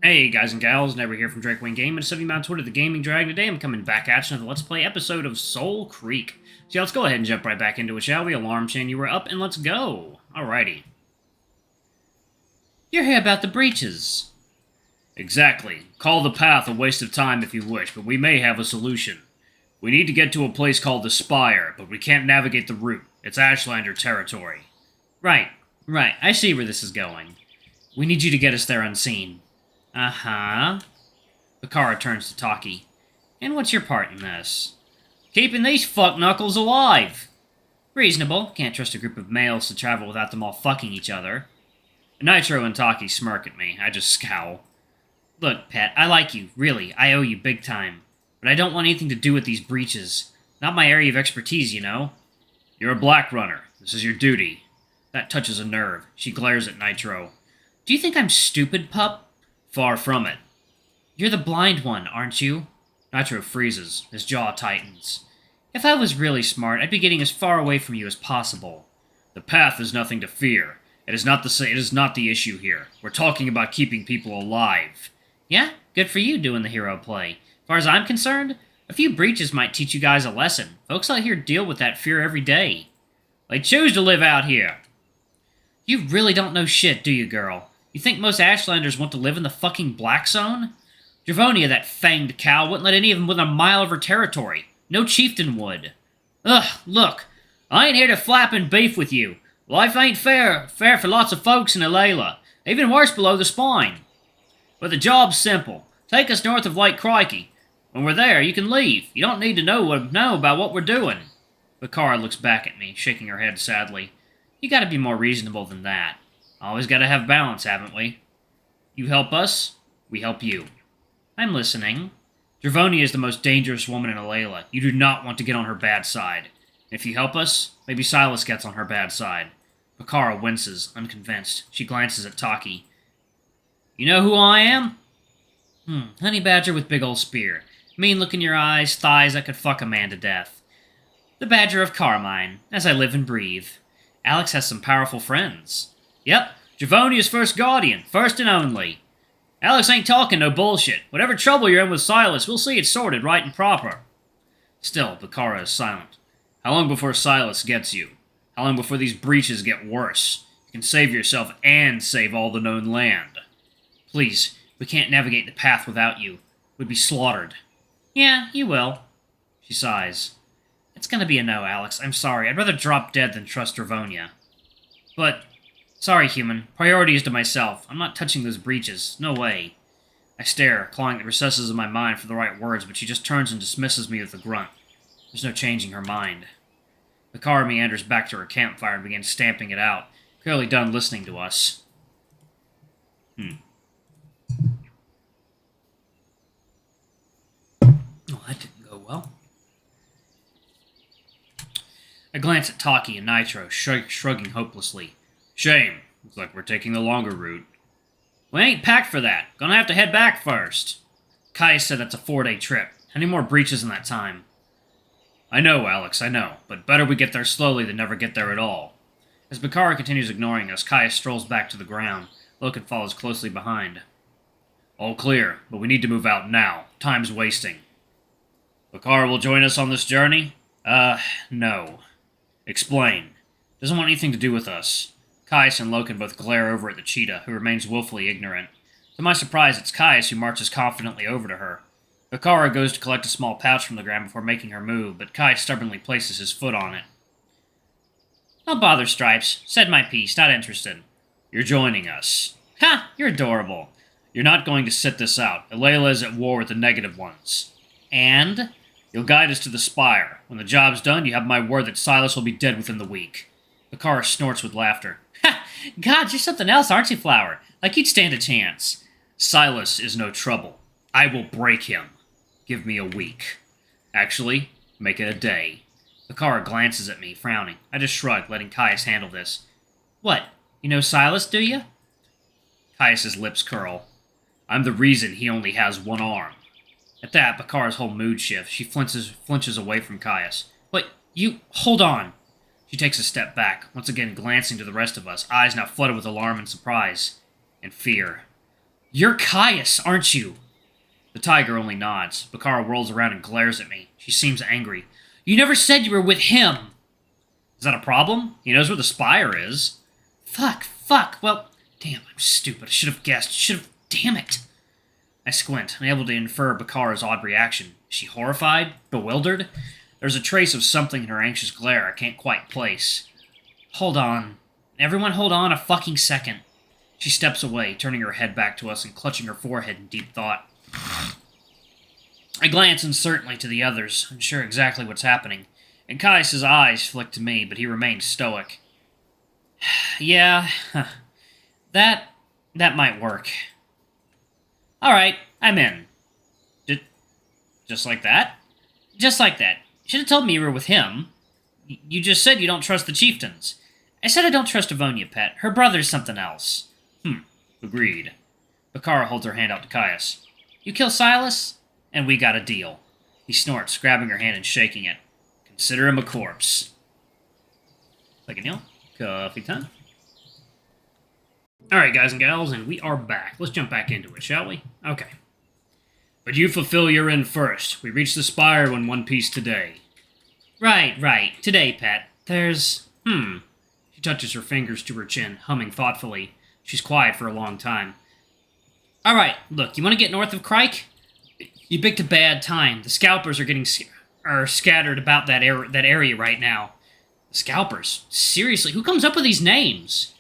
Hey guys and gals, Never here from Drakewing Game, and City Mount Twitter, the Gaming Dragon. Today I'm coming back at you with a Let's Play episode of Soulcreek. So yeah, let's go ahead and jump right back into it, shall we? Alarm chain, you were up, and let's go. Alrighty. You're here about the breaches. Exactly. Call the path a waste of time if you wish, but we may have a solution. We need to get to a place called the Spire, but we can't navigate the route. It's Ashlander territory. Right. I see where this is going. We need you to get us there unseen. Uh-huh. Bakara turns to Taki. And what's your part in this? Keeping these fuck-knuckles alive! Reasonable. Can't trust a group of males to travel without them all fucking each other. Nitro and Taki smirk at me. I just scowl. Look, Pet, I like you. Really, I owe you big time. But I don't want anything to do with these breaches. Not my area of expertise, you know? You're a Black Runner. This is your duty. That touches a nerve. She glares at Nitro. Do you think I'm stupid, pup? Far from it. You're the blind one, aren't you? Nitro freezes. His jaw tightens. If I was really smart, I'd be getting as far away from you as possible. The path is nothing to fear. It is not the issue here. We're talking about keeping people alive. Yeah, good for you doing the hero play. As far as I'm concerned, a few breaches might teach you guys a lesson. Folks out here deal with that fear every day. They choose to live out here. You really don't know shit, do you, girl? You think most Ashlanders want to live in the fucking Black Zone? Dravonia, that fanged cow, wouldn't let any of them within a mile of her territory. No chieftain would. Ugh, look. I ain't here to flap and beef with you. Life ain't fair for lots of folks in Alayla. Even worse below the spine. But the job's simple. Take us north of Lake Crikey. When we're there, you can leave. You don't need to know about what we're doing. Bakara looks back at me, shaking her head sadly. You gotta be more reasonable than that. Always gotta have balance, haven't we? You help us, we help you. I'm listening. Dravonia is the most dangerous woman in Alayla. You do not want to get on her bad side. If you help us, maybe Silas gets on her bad side. Bakara winces, unconvinced. She glances at Taki. You know who I am? Honey badger with big old spear. Mean look in your eyes, thighs that could fuck a man to death. The Badger of Carmine, as I live and breathe. Alex has some powerful friends. Yep, Dravonia's first guardian, first and only. Alex ain't talking no bullshit. Whatever trouble you're in with Silas, we'll see it sorted right and proper. Still, Bakara is silent. How long before Silas gets you? How long before these breaches get worse? You can save yourself and save all the known land. Please, we can't navigate the path without you. We'd be slaughtered. Yeah, you will. She sighs. It's gonna be a no, Alex. I'm sorry. I'd rather drop dead than trust Dravonia. But... Sorry, human. Priority is to myself. I'm not touching those breaches. No way. I stare, clawing the recesses of my mind for the right words, but she just turns and dismisses me with a grunt. There's no changing her mind. Bakara meanders back to her campfire and begins stamping it out, clearly done listening to us. Oh, that didn't go well. I glance at Taki and Nitro, shrugging hopelessly. Shame. Looks like we're taking the longer route. We ain't packed for that. Gonna have to head back first. Kaius said that's a 4-day trip. How many more breaches in that time? I know, Alex, I know. But better we get there slowly than never get there at all. As Bakara continues ignoring us, Kaius strolls back to the ground. Loken follows closely behind. All clear, but we need to move out now. Time's wasting. Bakara will join us on this journey? No. Explain. Doesn't want anything to do with us. Kaius and Loken both glare over at the cheetah, who remains willfully ignorant. To my surprise, it's Kaius who marches confidently over to her. Bakara goes to collect a small pouch from the ground before making her move, but Kaius stubbornly places his foot on it. Don't bother, Stripes. Said my piece, not interested. You're joining us. Ha! You're adorable. You're not going to sit this out. Alayla is at war with the negative ones. And? You'll guide us to the Spire. When the job's done, you have my word that Silas will be dead within the week. Bakara snorts with laughter. Ha! God, you're something else, aren't you, Flower? Like you'd stand a chance. Silas is no trouble. I will break him. Give me a week. Actually, make it a day. Bakara glances at me, frowning. I just shrug, letting Kaius handle this. What? You know Silas, do you? Kaius's lips curl. I'm the reason he only has one arm. At that, Bakara's whole mood shifts. She flinches away from Kaius. Wait, you... Hold on. She takes a step back, once again glancing to the rest of us, eyes now flooded with alarm and surprise. And fear. You're Kaius, aren't you? The tiger only nods. Bakara whirls around and glares at me. She seems angry. You never said you were with him! Is that a problem? He knows where the spire is. Fuck. Well, damn, I'm stupid. I should have guessed. Damn it. I squint, unable to infer Bakara's odd reaction. Is she horrified? Bewildered? There's a trace of something in her anxious glare I can't quite place. Hold on. Everyone hold on a fucking second. She steps away, turning her head back to us and clutching her forehead in deep thought. I glance uncertainly to the others, unsure exactly what's happening, and Kaius' eyes flick to me, but he remains stoic. Yeah, that might work. Alright, I'm in. Just like that? Just like that. You should have told me you were with him. You just said you don't trust the chieftains. I said I don't trust Avonia, Pet. Her brother's something else. Agreed. Bakara holds her hand out to Kaius. You kill Silas, and we got a deal. He snorts, grabbing her hand and shaking it. Consider him a corpse. Like a Neil. Coffee time. Alright, guys and gals, and we are back. Let's jump back into it, shall we? Okay. But you fulfill your end first. We reached the spire in one piece today. Right. Today, Pet. There's... She touches her fingers to her chin, humming thoughtfully. She's quiet for a long time. Alright, look, you want to get north of Crike? You picked a bad time. The scalpers are scattered about that area right now. The scalpers? Seriously, who comes up with these names?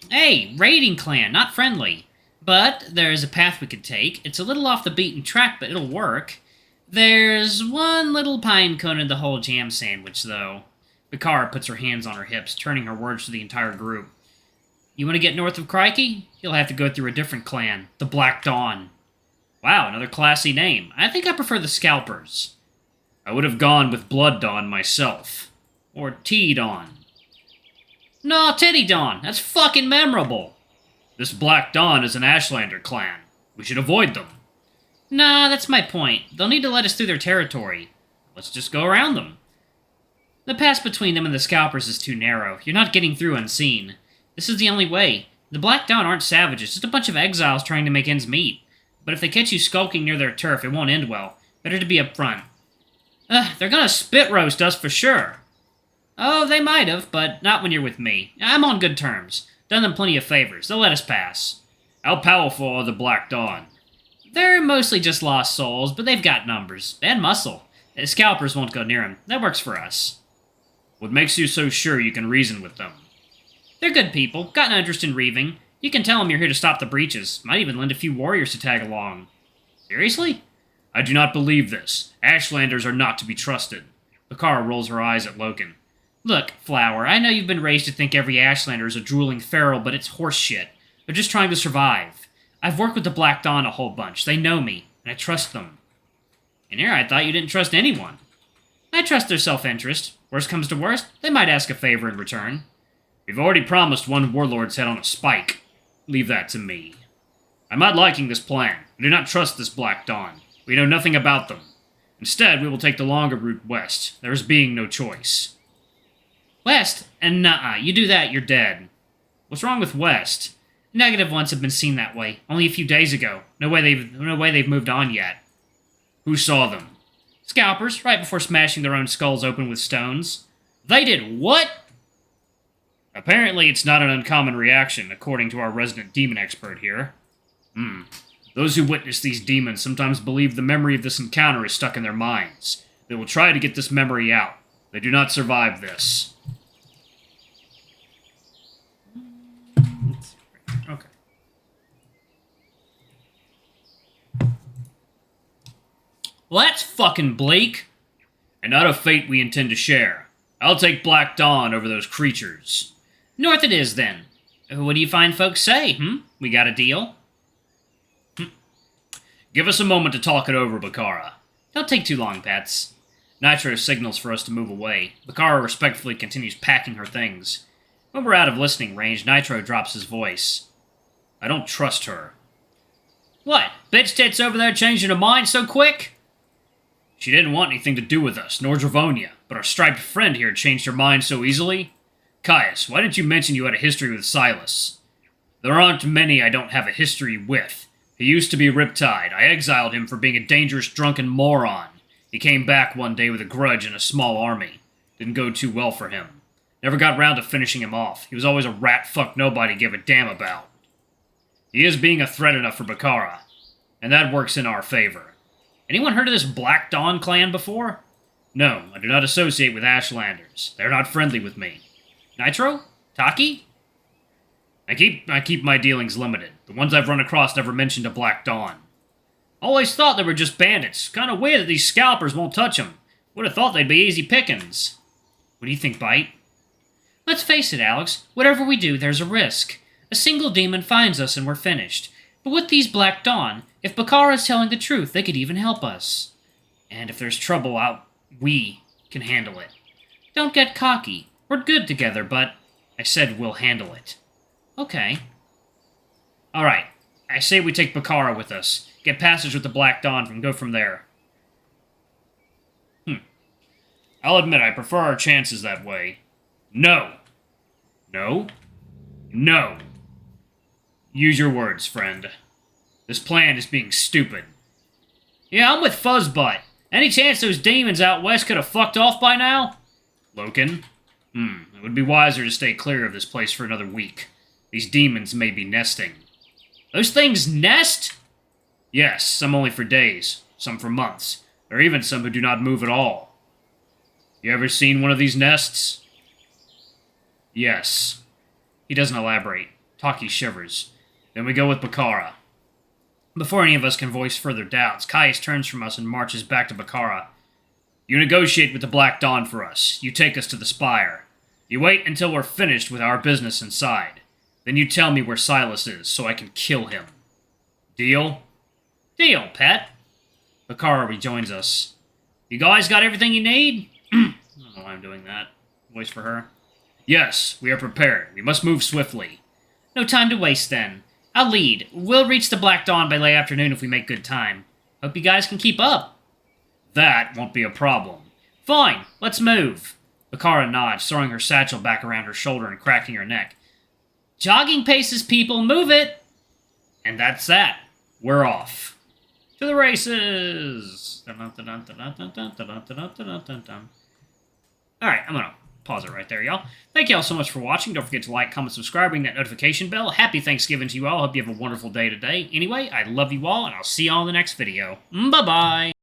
Hey, raiding clan, not friendly. But there's a path we could take. It's a little off the beaten track, but it'll work. There's one little pine cone in the whole jam sandwich, though. Bakara puts her hands on her hips, turning her words to the entire group. You want to get north of Crikey? You'll have to go through a different clan, the Black Dawn. Wow, another classy name. I think I prefer the Scalpers. I would have gone with Blood Dawn myself. Or Tea Dawn. No, Teddy Dawn. That's fucking memorable. This Black Dawn is an Ashlander clan. We should avoid them. Nah, that's my point. They'll need to let us through their territory. Let's just go around them. The pass between them and the Scalpers is too narrow. You're not getting through unseen. This is the only way. The Black Dawn aren't savages, just a bunch of exiles trying to make ends meet. But if they catch you skulking near their turf, it won't end well. Better to be up front. They're gonna spit roast us for sure. Oh, they might have, but not when you're with me. I'm on good terms. Done them plenty of favors. They'll let us pass. How powerful are the Black Dawn? They're mostly just lost souls, but they've got numbers. And muscle. The Scalpers won't go near them. That works for us. What makes you so sure you can reason with them? They're good people. Got no interest in reaving. You can tell them you're here to stop the breaches. Might even lend a few warriors to tag along. Seriously? I do not believe this. Ashlanders are not to be trusted. Bakara rolls her eyes at Loken. Look, Flower, I know you've been raised to think every Ashlander is a drooling feral, but it's horse shit. They're just trying to survive. I've worked with the Black Dawn a whole bunch. They know me, and I trust them. And here I thought you didn't trust anyone. I trust their self-interest. Worst comes to worst, they might ask a favor in return. We've already promised one warlord's head on a spike. Leave that to me. I'm not liking this plan. I do not trust this Black Dawn. We know nothing about them. Instead, we will take the longer route west. There is being no choice. West? And nuh-uh. You do that, you're dead. What's wrong with west? Negative ones have been seen that way. Only a few days ago. No way they've moved on yet. Who saw them? Scalpers, right before smashing their own skulls open with stones. They did what? Apparently, it's not an uncommon reaction, according to our resident demon expert here. Those who witness these demons sometimes believe the memory of this encounter is stuck in their minds. They will try to get this memory out. They do not survive this. Okay. Well, that's fucking bleak. And not a fate we intend to share. I'll take Black Dawn over those creatures. North it is, then. What do you fine folks say, We got a deal? Give us a moment to talk it over, Bakara. Don't take too long, Pets. Nitro signals for us to move away. Bakara respectfully continues packing her things. When we're out of listening range, Nitro drops his voice. I don't trust her. What? Bitch tits over there changing her mind so quick? She didn't want anything to do with us, nor Dravonia, but our striped friend here changed her mind so easily. Kaius, why didn't you mention you had a history with Silas? There aren't many I don't have a history with. He used to be Riptide. I exiled him for being a dangerous drunken moron. He came back one day with a grudge and a small army. Didn't go too well for him. Never got round to finishing him off. He was always a rat fuck nobody gave a damn about. He is being a threat enough for Bakara, and that works in our favor. Anyone heard of this Black Dawn clan before? No, I do not associate with Ashlanders. They're not friendly with me. Nitro? Taki? I keep my dealings limited. The ones I've run across never mentioned a Black Dawn. Always thought they were just bandits. Kinda weird that these scalpers won't touch them. Would have thought they'd be easy pickings. What do you think, Bite? Let's face it, Alex. Whatever we do, there's a risk. A single demon finds us and we're finished. But with these Black Dawn, if Bakara's telling the truth, they could even help us. And if there's trouble out, we can handle it. Don't get cocky. We're good together, but... I said we'll handle it. Okay. Alright, I say we take Bakara with us. Get passage with the Black Dawn and go from there. I'll admit I prefer our chances that way. No. No? No. Use your words, friend. This plan is being stupid. Yeah, I'm with Fuzzbutt. Any chance those demons out west could have fucked off by now? Loken? It would be wiser to stay clear of this place for another week. These demons may be nesting. Those things nest? Yes, some only for days, some for months. There are even some who do not move at all. You ever seen one of these nests? Yes. He doesn't elaborate. Taki shivers. Then we go with Bakara. Before any of us can voice further doubts, Kaius turns from us and marches back to Bakara. You negotiate with the Black Dawn for us. You take us to the Spire. You wait until we're finished with our business inside. Then you tell me where Silas is, so I can kill him. Deal? Deal, pet. Bakara rejoins us. You guys got everything you need? I don't know why I'm doing that. Voice for her. Yes, we are prepared. We must move swiftly. No time to waste, then. I'll lead. We'll reach the Black Dawn by late afternoon if we make good time. Hope you guys can keep up. That won't be a problem. Fine, let's move. Bakara nods, throwing her satchel back around her shoulder and cracking her neck. Jogging paces, people, move it! And that's that. We're off. To the races! Alright, I'm gonna pause it right there, y'all. Thank y'all so much for watching. Don't forget to like, comment, subscribe, ring that notification bell. Happy Thanksgiving to you all. Hope you have a wonderful day today. Anyway, I love you all, and I'll see y'all in the next video. Bye-bye!